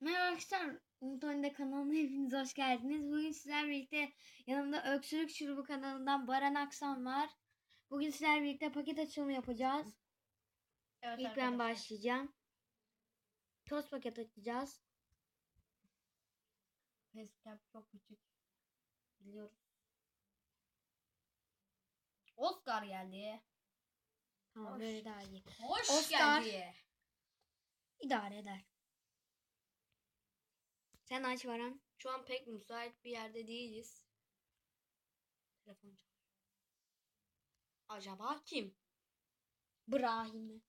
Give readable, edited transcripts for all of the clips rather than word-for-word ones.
Merhaba arkadaşlar, Umut Önde kanalına hepiniz hoş geldiniz. Bugün sizlerle birlikte yanımda Öksürük Şurubu kanalından Baran Aksan var. Bugün sizlerle birlikte paket açılımı yapacağız. Evet, İlk ben başlayacağım. Toz paket açacağız. Facecam çok küçük. Biliyoruz. Oscar geldi. Tamam, Hoş. böyle daha iyi. Hoş Oscar. geldi. İdare eder. Sen aç Baran. Şu an pek müsait bir yerde değiliz. Telefon çalıyor. Acaba kim? Brahim'i.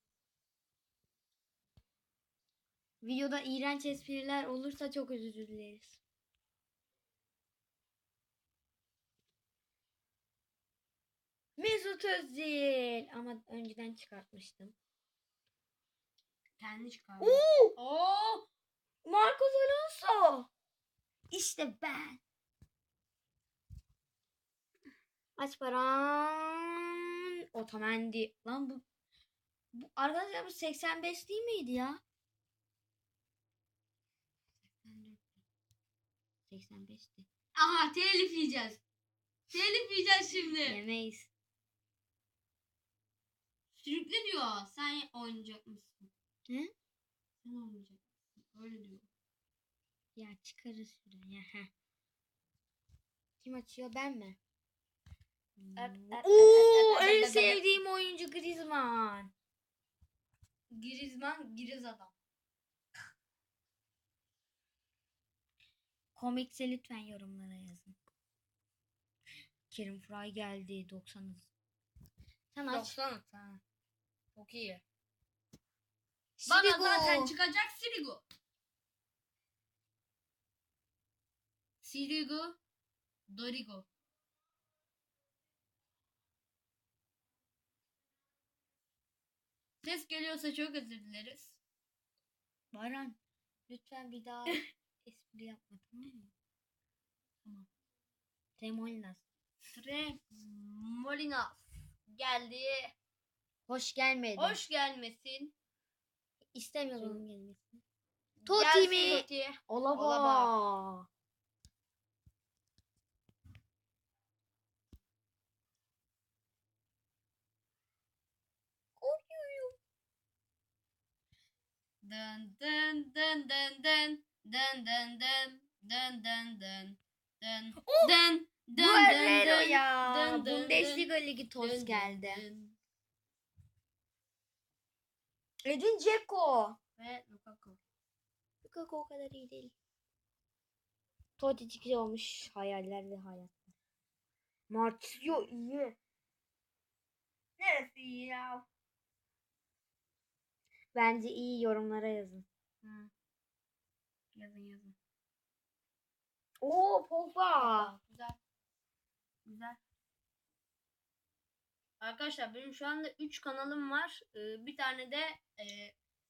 Videoda iğrenç espriler olursa çok özür dileriz. Mesut Özil. Ama önceden çıkartmıştım. Kendi çıkardı. Oo! Marcos Alonso. İşte ben. Aç Baran. Otamendi. Lan bu arkadaşlar bu 85 değil miydi ya? 85'ti. Aha, telif yiyeceğiz. Telif yiyeceğiz şimdi. Yemeyiz. Sürükle diyor. Sen oynayacak mısın? He? Sen oynayacak mısın? Öyle diyor. Ya çıkarız şuraya. Heh. Kim açıyor, ben mi? Oo, en sevdiğim oyuncu Griezmann. Griezmann, Giriz adam. Komikse lütfen yorumlara yazın. Kerim Fry geldi 90'ız. Sen aç. 90 ha. Çok iyi. Sirigu. Bana zaten çıkacak Sirigu. Sirigu, Dorigo. Ses geliyorsa çok özür dileriz. Baran, lütfen bir daha espri yapma, tamam mı? Tamam. Tremolinas. Molinas geldi. Hoş gelmedi. Hoş gelmesin. İstemiyorum onun gelmesini. Gelsin Totti mi? Totti. Olaba. Olaba. Korkuyorum. Dın dın dın dın dın dın dın dın dın dın dın dın Oh! dın Guerrero dın ya. dın dın Bundesliga Ligi toz dın geldi. dın. Edin Dzeko. Ve Lukaku. Lukaku o kadar iyi değil. Totti çıkıyor olmuş. Hayaller ve hayatlar. Marcelo iyi. Neresi iyi ya? Bence iyi, yorumlara yazın. Hı. Yazın. Oo, Pogba. Güzel. Güzel. Arkadaşlar benim şu anda 3 kanalım var. Bir tane de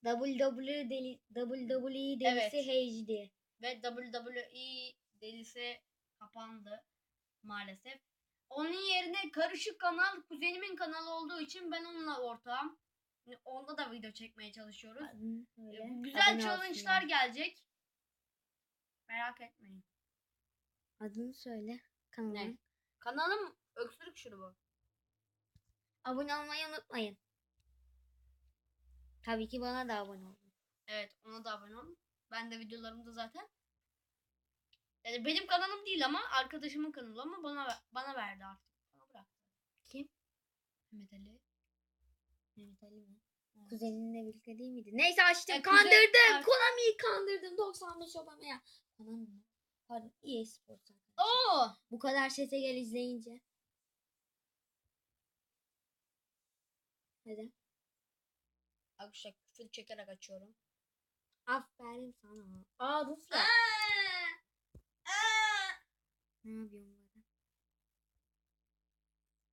WWE delisi Evet. HD. ve WWE delisi kapandı maalesef. Onun yerine karışık kanal kuzenimin kanalı olduğu için ben onunla ortağım. Onda da video çekmeye çalışıyoruz. Güzel challenge'lar gelecek. Merak etmeyin. Adını söyle kanalın. Ne? Kanalım Öksürük Şurubu. Abone olmayı unutmayın. Tabii ki bana da abone olun. Evet, ona da abone olun. Ben de videolarımda zaten. Yani benim kanalım değil ama arkadaşımın kanalı, ama bana verdi artık. Bana bıraktı. Kim? Mehmet Ali. Mehmet Ali mi? Evet. Kuzeninle birlikte değil miydi? Neyse açtım. Kuzen- Kandırdım. Konami'yi kandırdım. 95 Obama'ya. Konami mi? Pardon. EA Sports arkadaşlar. Oo! Bu kadar sese gel izleyince. Hadi. Arkadaşlar küfür çekerek açıyorum. Aferin sana. Aa, Rusya. Ne yapıyorsun burada?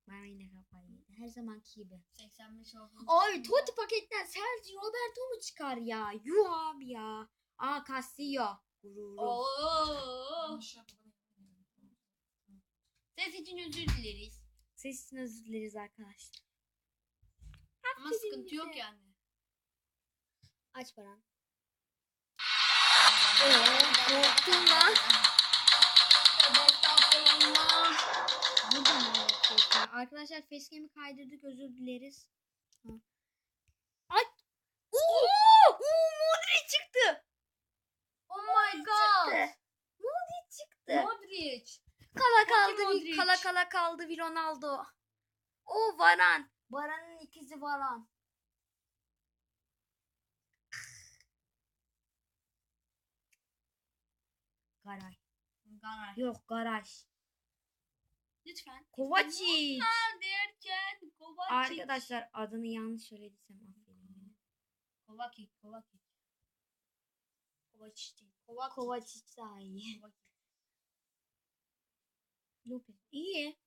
Bana yine kafayı yedi. Her zamanki gibi. 85 oldu. Abi Totti paketten Sergio Roberto mu çıkar ya? Yuh abi ya. Aa, Castillo. Gururum. Oo! Ses için özür dileriz. Ses için özür dileriz arkadaşlar. Ama Affedin sıkıntı yok bizi. yani. Aç Baran. Korktum lan. Arkadaşlar facecam'i kaydırdık, özür dileriz. Ay. Modric çıktı. Oh my god. Modric çıktı. Modric. Kala Bakayım kaldı, Modric. kala kaldı bir Ronaldo. O Varan. Varan'ın ikizi Varan. Garaj. Garaj. Yok garaj. Lütfen. Kovacic. Bunlar derken Kovacic. Arkadaşlar adını yanlış söylediysem affedin beni. Kovacic. Kovacic değil. Kovacic daha iyi. Lopez. İyi.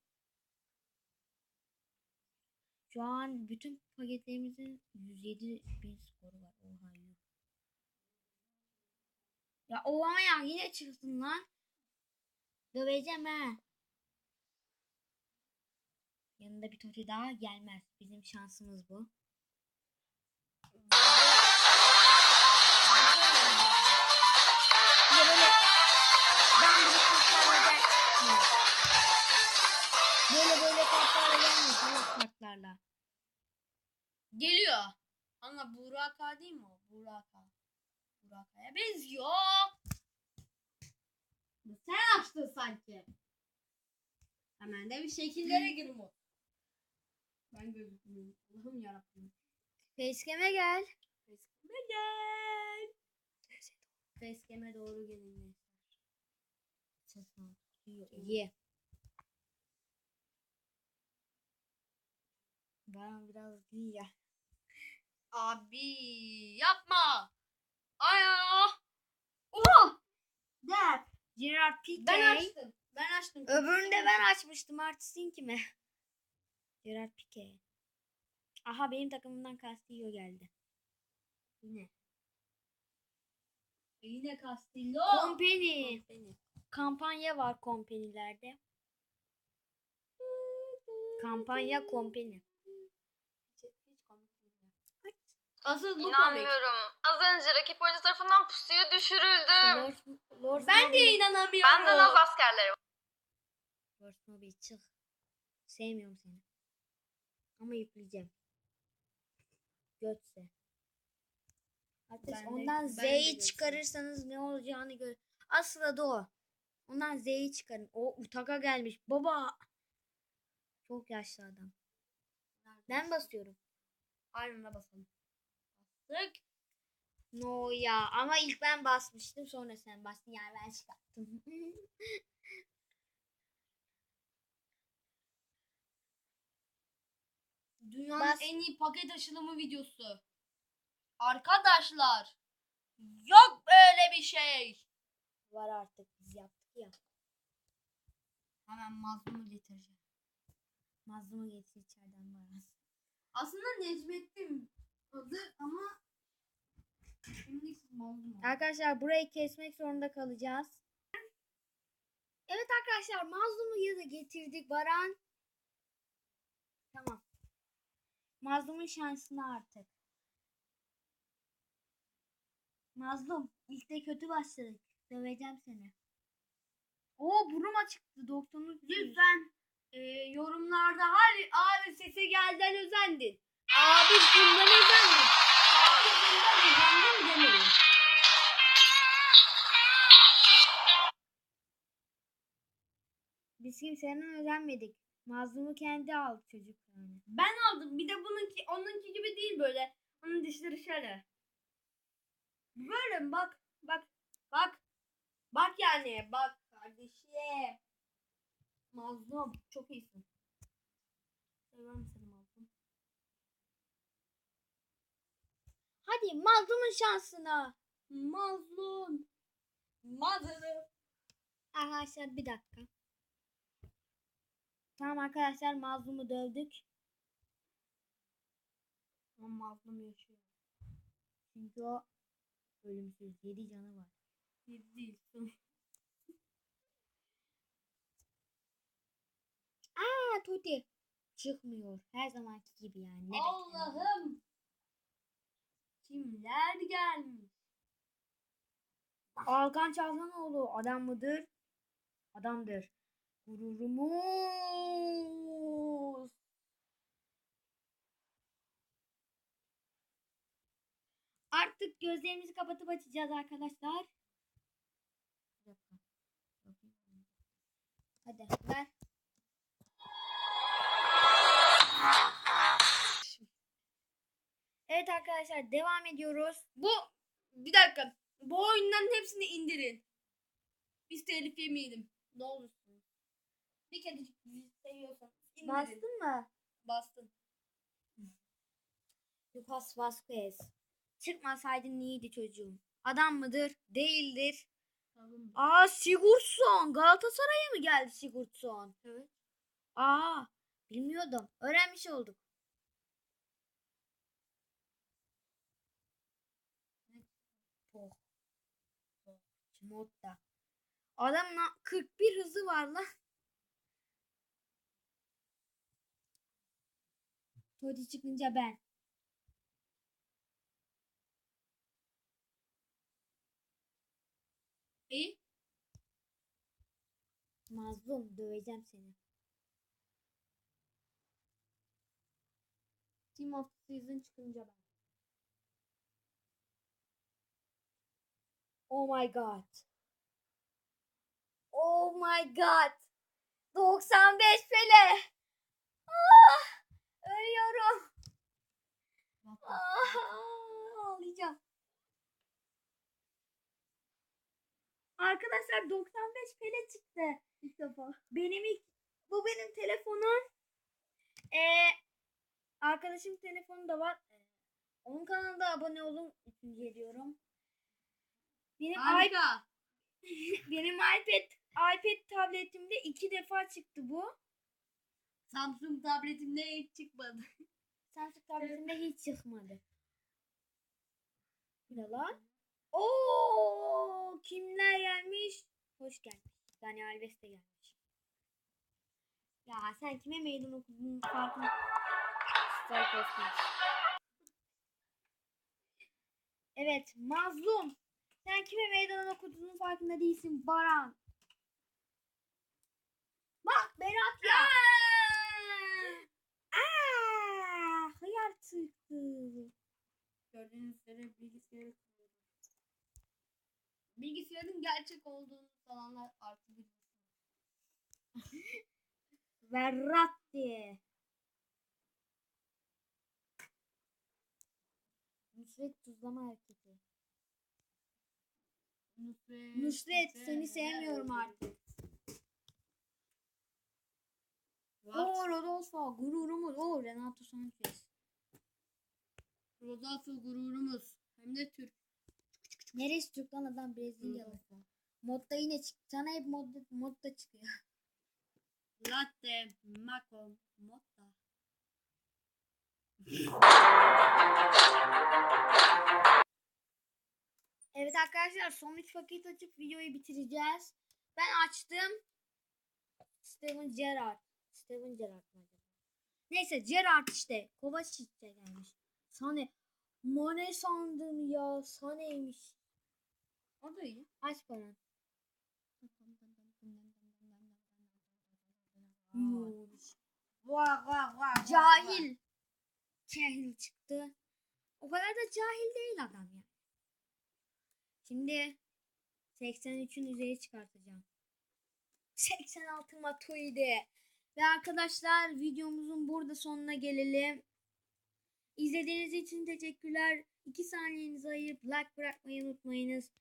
Şu an bütün paketlerimizin 107.000 skoru var. Oha yok. Ya oha ya yine çıksın lan. Döveceğim ha. Yanında bir Totti daha gelmez. Bizim şansımız bu. Ya böyle ben bir kartlarla gelmiyor. Böyle kartlarla gelmiyor. Salak kartlarla. Geliyor. Ama Buraka değil mi o? Buraka'ya benziyor. Sen açtın sanki. Hemen de bir şekillere girme. Ben gözükmüyorum. Allah'ım yarabbim. Facecam'e gel. Facecam'e gel. Facecam'e doğru gelin. Ye. Ben biraz iyi ya. Abi yapma. Aya. Oha. Der. Gerard Piqué. Ben açtım. Öbürünü de ben açmıştım. Artistin kime? Gerard Piqué. Aha benim takımımdan Castillo geldi. Yine. Yine Castillo. Kompany. Kampanya var kompanilerde. Kampanya kompany. Asıl bu komik. İnanmıyorum. Az önce rakip oyuncu tarafından pusuya düşürüldüm. Ben de inanamıyorum. Benden az askerleri var. Lord Mobile çık. Sevmiyorum seni. Ama yükleyeceğim. Götse. Hatta Ben de- ondan ben de Z'yi götse. çıkarırsanız ne olacağını gör. Asıl adı o. Ondan Z'yi çıkarın. O Utaka gelmiş. Baba. Çok yaşlı adam. Ben basıyorum. Aynına basalım. Bastık. No ya ama ilk ben basmıştım sonra sen bastın yani ben çıkarttım. Dünyanın Bas. en iyi paket açılımı videosu. Arkadaşlar. Yok böyle bir şey. Var artık biz yaptık ya. Hemen mazlumu getireceğim. Mazlumu getir içeriden var. Aslında Necmettin adı ama şimdi mazlum. Arkadaşlar burayı kesmek zorunda kalacağız. Evet arkadaşlar Mazlum'u da getirdik Baran. Tamam. Mazlum'un şansını artık. Mazlum ilk de kötü başladık. Döveceğim seni. Oo burum açıktı doktorun. Lütfen yorumlarda abi sesi gelden özendin. Abi bundan özendin. Abi bundan özendin demeyin. Biz kimsenin özenmedik. Mazlumu kendi aldı çocuk yani. Ben aldım. Bir de onunki gibi değil böyle. Onun dişleri şöyle. Böyle mi? Bak. Bak. Bak yani. Bak kardeşim. Mazlum. Çok iyisin. Seviyorum seni Mazlum. Hadi Mazlum'un şansına. Mazlum. Mazlum. Arkadaşlar bir dakika. Tamam arkadaşlar Mazlum'u dövdük. Ama Mazlum yaşıyor. Çünkü o ölümsüz 7 canı var. Değilsin. Aa Tuti. Çıkmıyor. Her zamanki gibi yani. Ne bekliyorsun? Allah'ım. Kimler gelmiş? Hakan Çalhanoğlu adam mıdır? Adamdır. Gururumuz. Artık gözlerimizi kapatıp açacağız arkadaşlar. Bir dakika. Hadi ver. Evet arkadaşlar devam ediyoruz. Bir dakika. Bu oyunların hepsini indirin. Biz telif yemeyelim. Ne olursun. Bir kedicik bizi seviyorsanız indirin. Bastın mı? Bastın. Lucas Vazquez. Çıkmasaydın iyiydi çocuğum. Adam mıdır? Değildir. Tamam. Aa Sigurdsson. Galatasaray'a mı geldi Sigurdsson? Evet. Aa bilmiyordum. Öğrenmiş olduk. Oh. Oh. Motta. Adamın 41 hızı var lan. Todi çıkınca ben. İyi. Mazlum döveceğim seni. Team of the Season çıkınca ben. Oh my god. Oh my god. 95 Pele. Ah, ölüyorum. Ah, ağlayacağım. Arkadaşlar 95 Pele çıktı ilk defa. Bu benim telefonum. Arkadaşım telefonu da var. Onun kanalına abone olun. Üçüncü ediyorum. Benim Harika. benim iPad tabletimde 2 defa çıktı bu. Samsung tabletimde hiç çıkmadı. Samsung tabletimde hiç çıkmadı. Ne lan? Oo, kimler gelmiş? Hoş gelmiş. Dani Alves de gelmiş. Ya sen kime meydan okudun farkında? Strike olsun. Evet, mazlum. Sen kime meydan okuduğunun farkında değilsin Baran. Bak Berat ya. Hıyar çıktı. Gördüğünüz üzere bilgisayarı kuruyorum. Bilgisayarın gerçek olduğunu sananlar artı bir. Verratti. Nusret tuzlama hareketi. Nusret seni sevmiyorum artık. Oo Rodolfo gururumuz. Oo Renato Sanchez. Rodolfo gururumuz. Hem de Türk. Neresi Türk lan adam Brezilyalı. Modda yine sana hep modda çıkıyor. Latte, Macon, Motta. Evet arkadaşlar son 3 paket açıp videoyu bitireceğiz. Ben açtım. Steven Gerrard mı acaba? Neyse Gerrard işte. Kovacic'e gelmiş. Sane. Mane sandım ya. Sane'ymiş. O da iyi. Aç bana. Yumuş. Vah vah vah. Cahil. Cahil çıktı. O kadar da cahil değil adam ya. Şimdi 83'ün üzeri çıkartacağım. 86 Matuidi. Ve arkadaşlar videomuzun burada sonuna gelelim. İzlediğiniz için teşekkürler. 2 saniyenizi ayırıp like bırakmayı unutmayınız.